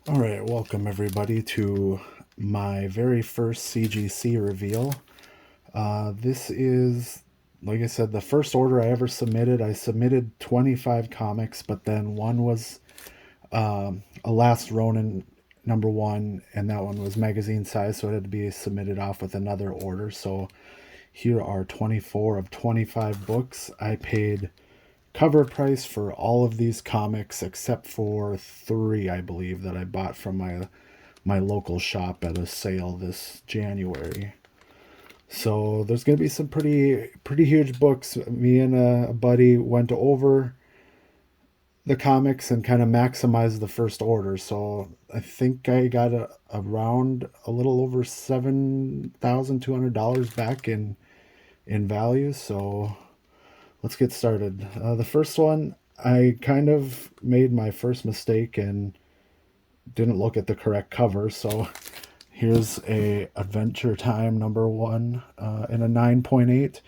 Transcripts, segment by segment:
All right, welcome everybody to my very first CGC reveal. This is, like I said, the first order I ever submitted. I submitted 25 comics, but then one was a Last Ronin #1, and that one was magazine size, so it had to be submitted off with another order. So here are 24 of 25 books. I paid cover price for all of these comics except for 3, I believe, that I bought from my local shop at a sale this January. So there's going to be some pretty huge books. Me and a buddy went over the comics and kind of maximized the first order. So I think I got around a little over $7,200 back in value. So let's get started. The first one, I kind of made my first mistake and didn't look at the correct cover. So here's a Adventure Time #1 in a 9.8.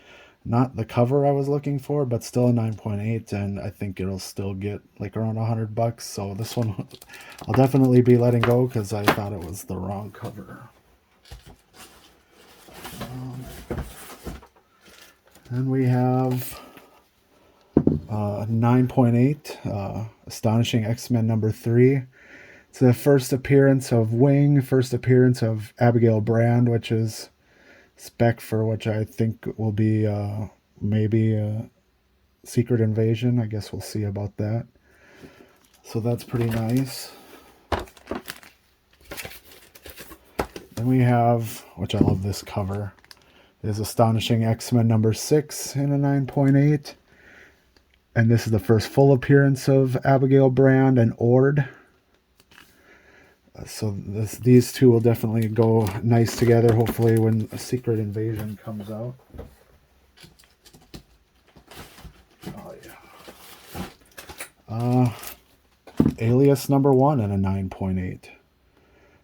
Not the cover I was looking for, but still a 9.8, and I think it'll still get like around $100. So this one I'll definitely be letting go because I thought it was the wrong cover. Then we have 9.8, Astonishing X-Men #3. It's the first appearance of Wing, first appearance of Abigail Brand, which is spec for which I think will be maybe a Secret Invasion. I guess we'll see about that. So that's pretty nice. Then we have, which I love this cover, is Astonishing X-Men #6 in a 9.8. And this is the first full appearance of Abigail Brand and Ord. So these two will definitely go nice together, hopefully, when a Secret Invasion comes out. Oh, yeah. Alias #1 in a 9.8.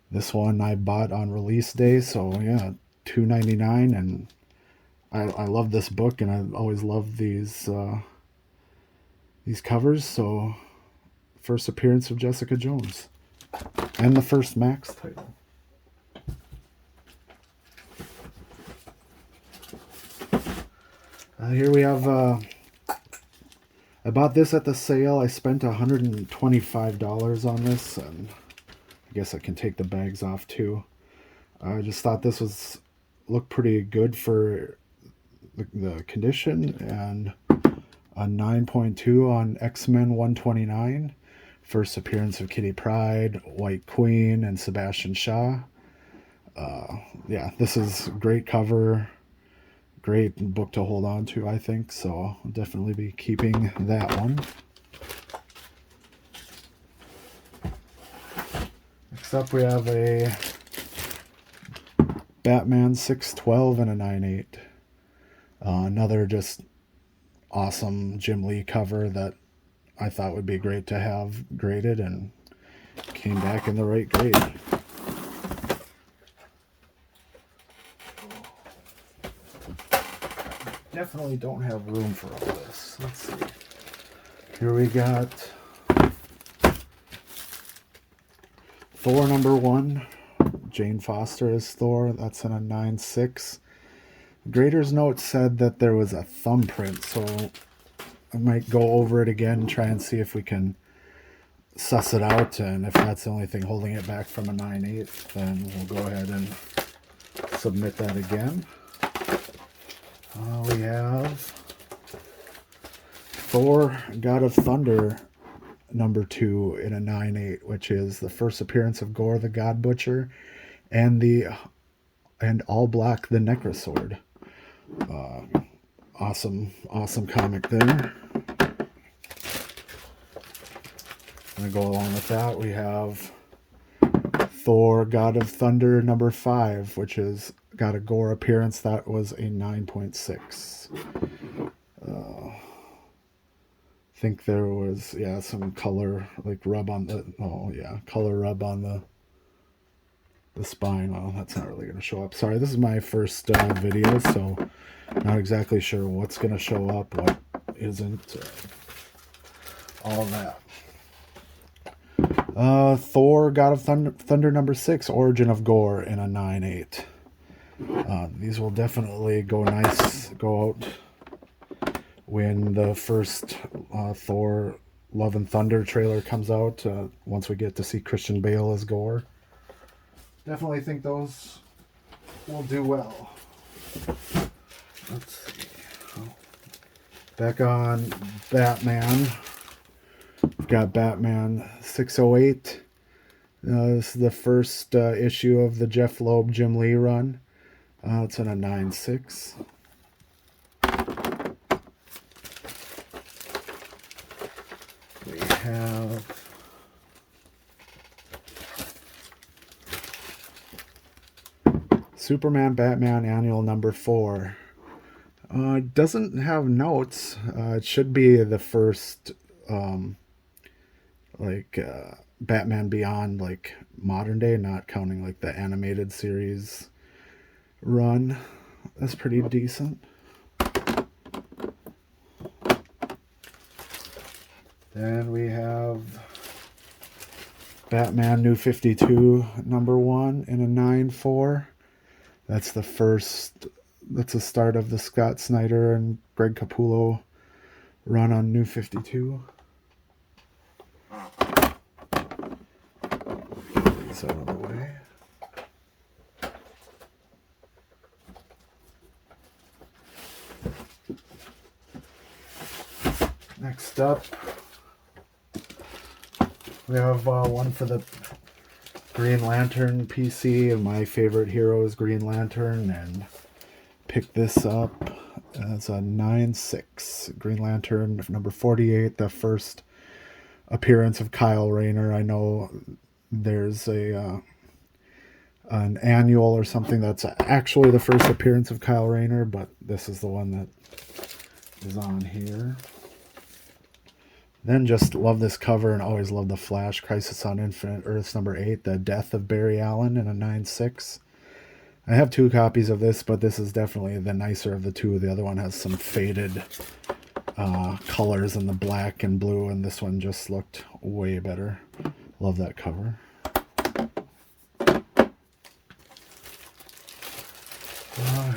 This one I bought on release day, so yeah, $2.99, and I love this book, and I've always loved these covers. So first appearance of Jessica Jones, and the first Max title. Here we have. I bought this at the sale. I spent $125 on this, and I guess I can take the bags off too. I just thought this looked pretty good for the condition, and a 9.2 on X-Men 129. First appearance of Kitty Pryde, White Queen, and Sebastian Shaw. Yeah, this is a great cover, great book to hold on to, I think. So I'll definitely be keeping that one. Next up, we have a Batman 612 and a 9.8. Another just awesome Jim Lee cover that I thought would be great to have graded, and came back in the right grade. Definitely don't have room for all this. Let's see. Here we got Thor #1. Jane Foster is Thor. That's in a 9.6. Grader's note said that there was a thumbprint, so I might go over it again and try and see if we can suss it out, and if that's the only thing holding it back from a 9.8, then we'll go ahead and submit that again. We have Thor God of Thunder #2 in a 9.8, which is the first appearance of Gore the God Butcher and All Black the Necrosword. Awesome comic there. And to go along with that, we have Thor God of Thunder #5, which is got a Gore appearance. That was a 9.6. I think there was some color rub on the color rub on the spine. Well, that's not really going to show up. Sorry, this is my first video, so not exactly sure what's going to show up, what isn't, all that. Thor, God of Thunder number 6, Origin of Gore in a 9/8. These will definitely go out when the first Thor Love and Thunder trailer comes out, once we get to see Christian Bale as Gore. Definitely think those will do well. Let's see. Back on Batman. We've got Batman 608. This is the first issue of the Jeff Loeb, Jim Lee run. It's in a 9/6. We have Superman Batman Annual number 4. Doesn't have notes. It should be the first Batman Beyond, like modern day, not counting like the animated series run. That's pretty decent. Then we have Batman New 52 number 1 in a 9/4. That's the start of the Scott Snyder and Greg Capullo run on New 52. These out of the way. Next up, we have one for the Green Lantern PC, and my favorite hero is Green Lantern, and picked this up as a 9/6. Green Lantern number 48, the first appearance of Kyle Rayner. I know there's an annual or something that's actually the first appearance of Kyle Rayner, but this is the one that is on here. Then just love this cover and always love the Flash Crisis on Infinite Earths number 8, the death of Barry Allen in a 9/6. I have 2 copies of this, but this is definitely the nicer of the 2. The other one has some faded colors in the black and blue, and this one just looked way better. Love that cover.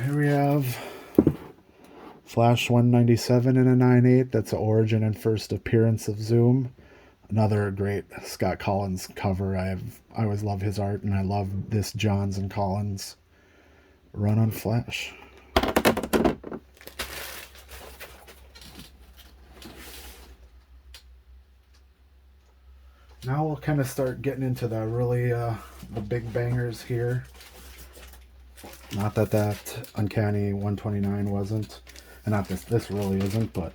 Here we have Flash 197 in a 9/8. That's the origin and first appearance of Zoom. Another great Scott Collins cover. I always love his art, and I love this Johns and Collins run on Flash. Now we'll kind of start getting into the really the big bangers here. Not that Uncanny 129 wasn't. And not this really isn't, but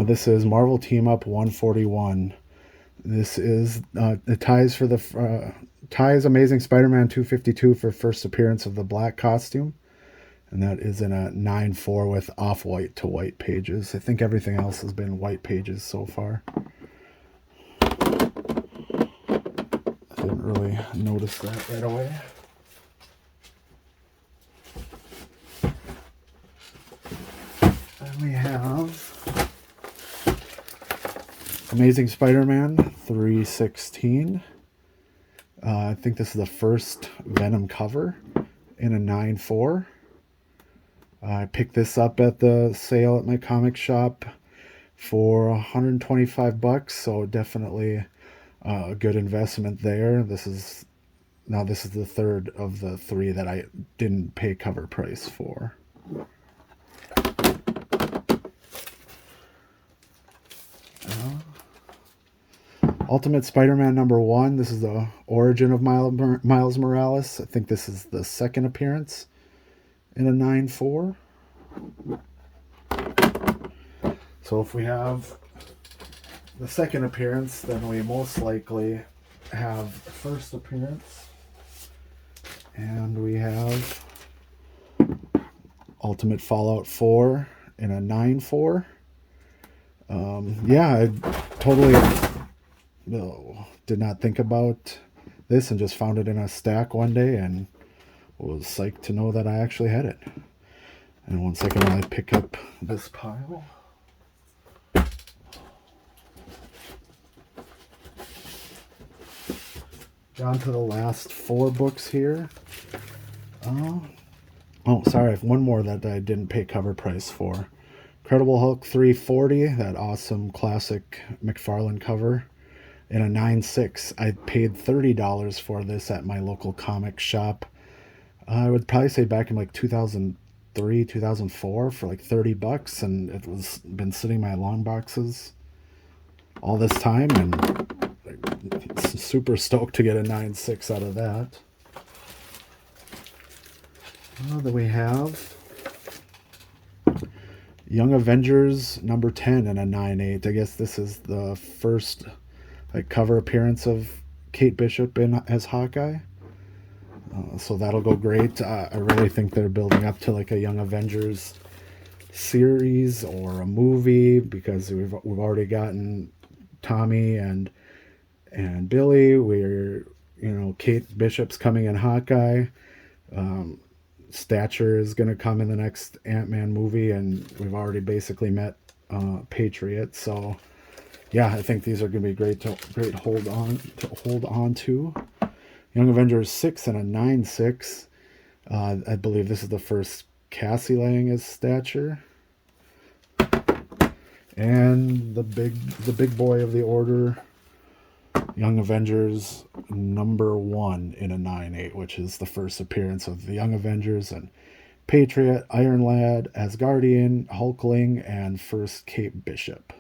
this is Marvel Team Up 141. This is it ties Amazing Spider-Man 252 for first appearance of the black costume, and that is in a 9/4 with off-white to white pages. I think everything else has been white pages so far. I didn't really notice that right away. We have Amazing Spider-Man 316. I think this is the first Venom cover in a 9/4. I picked this up at the sale at my comic shop for $125, so definitely a good investment there. This is the third of the 3 that I didn't pay cover price for. Ultimate Spider-Man number 1. This is the origin of Miles Morales. I think this is the second appearance in a 9/4. So if we have the second appearance, then we most likely have the first appearance. And we have Ultimate Fallout 4 in a 9/4. Yeah, I totally did not think about this and just found it in a stack one day and was psyched to know that I actually had it. And 1 second while I pick up this pile. Down to the last four books here. Uh, oh, sorry, I have one more that I didn't pay cover price for. Incredible Hulk 340, that awesome classic McFarlane cover, in a 9.6. I paid $30 for this at my local comic shop. I would probably say back in like 2003, 2004 for like 30 bucks, and it was been sitting in my long boxes all this time, and super stoked to get a 9.6 out of that. Then we have Young Avengers number 10 and a 9.8. I guess this is the first like cover appearance of Kate Bishop in as Hawkeye. So that'll go great. I really think they're building up to like a Young Avengers series or a movie, because we've already gotten Tommy and Billy. Kate Bishop's coming in Hawkeye. Stature is going to come in the next Ant-Man movie, and we've already basically met Patriot. So yeah, I think these are going to be great hold on to. Young Avengers 6 and a 9.6. I believe this is the first Cassie laying his stature. And the big boy of the order, Young Avengers number 1 in a 9.8, which is the first appearance of the Young Avengers and Patriot, Iron Lad, Asgardian, Hulkling, and first Kate Bishop.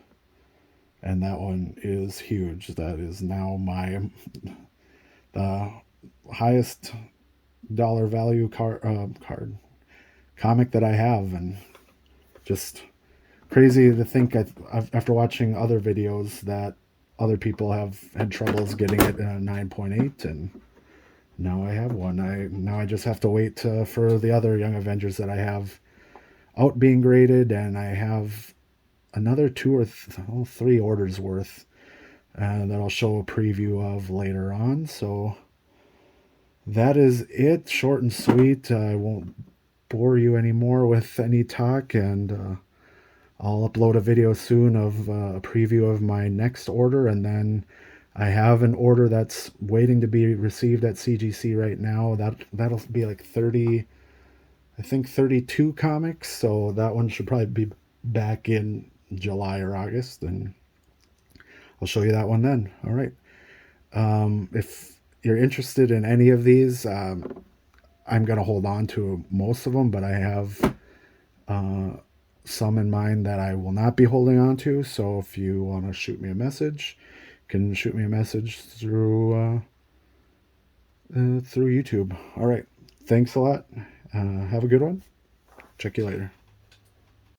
And that one is huge. That is now the highest dollar value comic that I have, and just crazy to think after watching other videos that other people have had troubles getting it in a 9.8, and now I have one. I just have to wait for the other Young Avengers that I have out being graded, and I have another two or three orders worth that I'll show a preview of later on. So that is it, short and sweet. I won't bore you anymore with any talk, and I'll upload a video soon of a preview of my next order, and then I have an order that's waiting to be received at CGC right now. That'll be like 30, I think 32 comics, so that one should probably be back in July or August, and I'll show you that one then. All right. If you're interested in any of these, I'm going to hold on to most of them, but I have some in mind that I will not be holding on to. So if you want to shoot me a message, you can shoot me a message through YouTube. All right. Thanks a lot. Have a good one. Check you later.